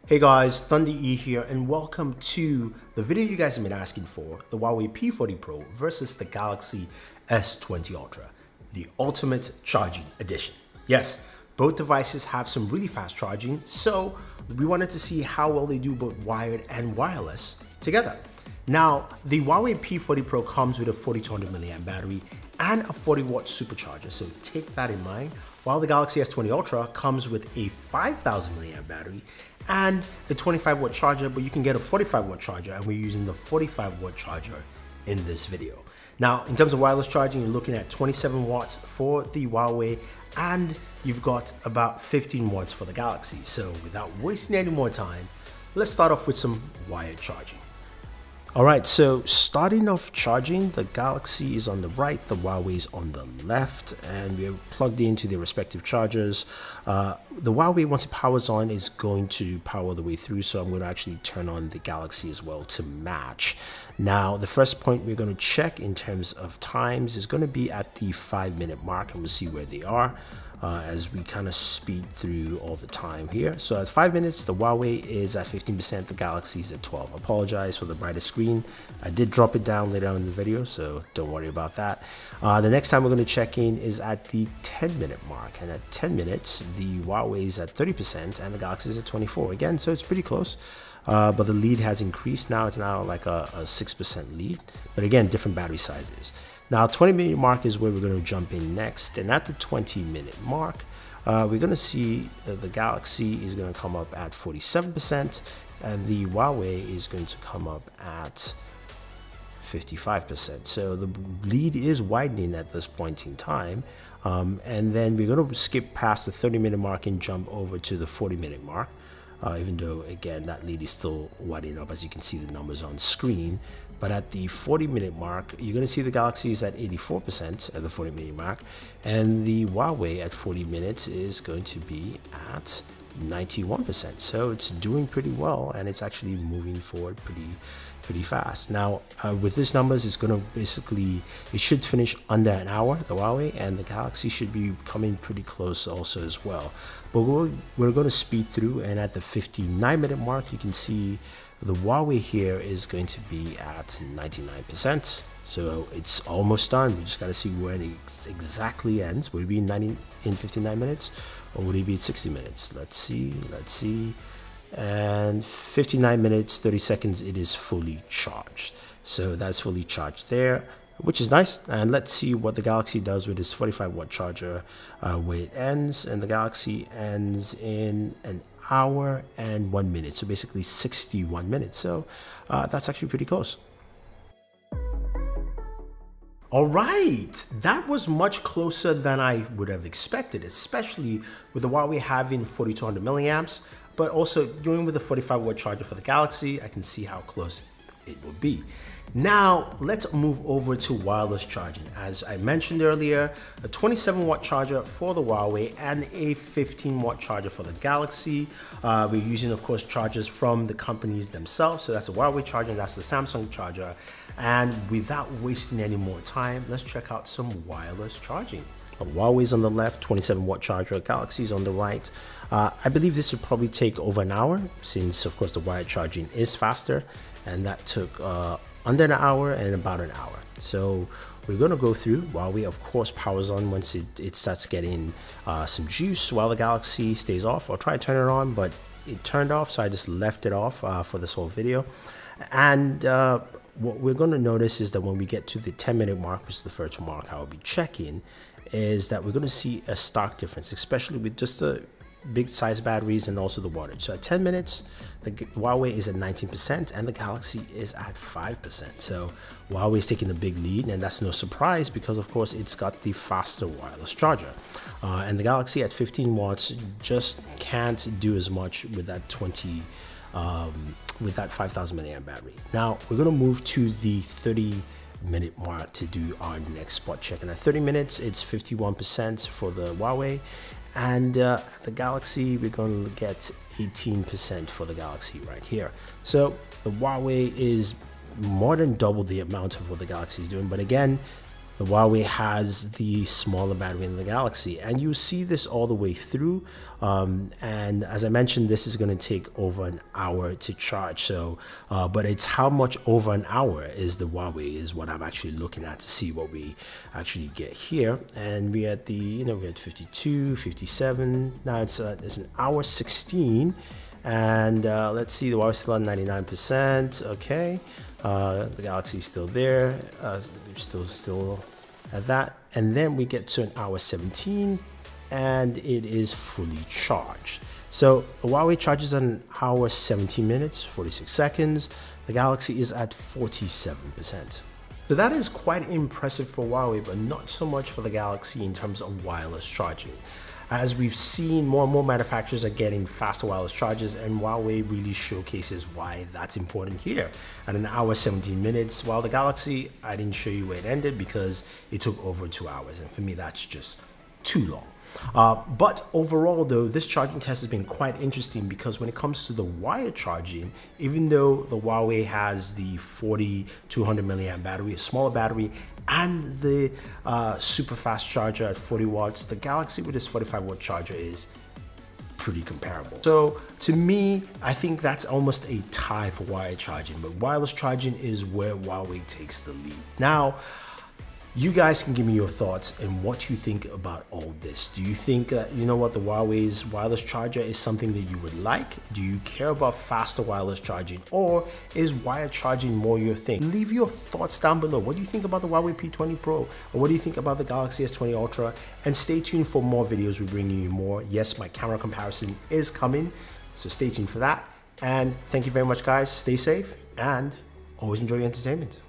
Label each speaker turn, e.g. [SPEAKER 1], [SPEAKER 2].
[SPEAKER 1] Hey guys, Thunder E here and welcome to the video you guys have been asking for, the Huawei P40 Pro versus the Galaxy S20 Ultra, the ultimate charging edition. Yes, both devices have some really fast charging, so we wanted to see how well they do both wired and wireless together. Now, the Huawei P40 Pro comes with a 4200 mAh battery and a 40-watt supercharger, so take that in mind, while the Galaxy S20 Ultra comes with a 5000 mAh battery and the 25-watt charger, but you can get a 45-watt charger, and we're using the 45-watt charger in this video. Now, in terms of wireless charging, you're looking at 27 watts for the Huawei, and you've got about 15 watts for the Galaxy. So without wasting any more time, let's start off with some wired charging. All right, so starting off charging, the Galaxy is on the right, the Huawei is on the left, and we're plugged into their respective chargers. The Huawei, once it powers on, is going to power the way through, so I'm going to actually turn on the Galaxy as well to match. Now, the first point we're going to check in terms of times is going to be at the 5-minute mark, and we'll see where they are. As we kind of speed through all the time here. So at 5 minutes, the Huawei is at 15%, the Galaxy is at 12%. I apologize for the brighter screen. I did drop it down later on in the video, so don't worry about that. The next time we're going to check in is at the 10-minute mark. And at 10 minutes, the Huawei is at 30% and the Galaxy is at 24%. Again, so it's pretty close. But the lead has increased. Now it's now like a 6% lead. But again, different battery sizes. Now, 20-minute mark is where we're going to jump in next. And at the 20-minute mark, we're going to see that the Galaxy is going to come up at 47%, and the Huawei is going to come up at 55%. So the lead is widening at this point in time. And then we're going to skip past the 30-minute mark and jump over to the 40-minute mark. Even though, again, that lead is still widening up, as you can see the numbers on screen. But at the 40-minute mark, you're going to see the Galaxy is at 84% at the 40-minute mark, and the Huawei at 40 minutes is going to be at 91%. So it's doing pretty well, and it's actually moving forward pretty fast. Now, with these numbers, it's going to basically, it should finish under an hour, the Huawei, and the Galaxy should be coming pretty close also as well. But we're going to speed through, and at the 59-minute mark, you can see the Huawei here is going to be at 99%. So it's almost done. We just got to see when it exactly ends. Will it be in 59 minutes, or would it be at 60 minutes? Let's see. And 59 minutes, 30 seconds, it is fully charged. So that's fully charged there, which is nice. And let's see what the Galaxy does with this 45-watt charger, where it ends. And the Galaxy ends in an hour and 1 minute, so basically 61 minutes. So that's actually pretty close. All right, that was much closer than I would have expected, especially with the Huawei having 4200 milliamps, but also doing with the 45-watt charger for the Galaxy, I can see how close it will be. Now, let's move over to wireless charging. As I mentioned earlier, a 27-watt charger for the Huawei and a 15-watt charger for the Galaxy. We're using, of course, chargers from the companies themselves. So that's the Huawei charger, and that's the Samsung charger. And without wasting any more time, let's check out some wireless charging. Huawei's on the left, 27-watt charger, Galaxy's on the right. I believe this would probably take over an hour, since, of course, the wired charging is faster, and that took under an hour and about an hour. So we're going to go through. Huawei, of course, powers on once it starts getting some juice, while the Galaxy stays off. I'll try to turn it on, but it turned off, so I just left it off for this whole video. And what we're going to notice is that when we get to the 10-minute mark, which is the first mark I will be checking, is that we're going to see a stark difference, especially with just the big size batteries and also the wattage. So at 10 minutes, the Huawei is at 19% and the Galaxy is at 5%. So Huawei is taking the big lead, and that's no surprise because, of course, it's got the faster wireless charger. And the Galaxy at 15 watts just can't do as much with that 5000 mAh battery. Now we're going to move to the 30-minute mark to do our next spot check. And at 30 minutes, it's 51% for the Huawei. And the Galaxy, we're going to get 18% for the Galaxy right here. So the Huawei is more than double the amount of what the Galaxy is doing. But again, The Huawei has the smaller battery in the Galaxy, and you see this all the way through. And as I mentioned, this is going to take over an hour to charge. So, but it's how much over an hour is the Huawei is what I'm actually looking at to see what we actually get here. And we at the, we had 52, 57. Now it's an hour 16. And let's see, the Huawei still at 99%. Okay. The Galaxy is still there, still at that, and then we get to an hour 17 and it is fully charged. So the Huawei charges an hour 17 minutes 46 seconds. The Galaxy is at 47%. So that is quite impressive for Huawei, but not so much for the Galaxy in terms of wireless charging. As we've seen, more and more manufacturers are getting faster wireless chargers, and Huawei really showcases why that's important here. At an hour 17 minutes, while the Galaxy, I didn't show you where it ended because it took over 2 hours, and for me that's just too long. But overall though, this charging test has been quite interesting because when it comes to the wire charging, even though the Huawei has the 200 milliamp battery, a smaller battery, and the super fast charger at 40 watts, the Galaxy with its 45 watt charger is pretty comparable. So to me, I think that's almost a tie for wire charging, but wireless charging is where Huawei takes the lead. Now, you guys can give me your thoughts and what you think about all this. Do you think that, the Huawei's wireless charger is something that you would like? Do you care about faster wireless charging, or is wire charging more your thing? Leave your thoughts down below. What do you think about the Huawei P20 Pro? Or what do you think about the Galaxy S20 Ultra? And stay tuned for more videos. We're bringing you more. Yes, my camera comparison is coming, so stay tuned for that. And thank you very much, guys. Stay safe and always enjoy your entertainment.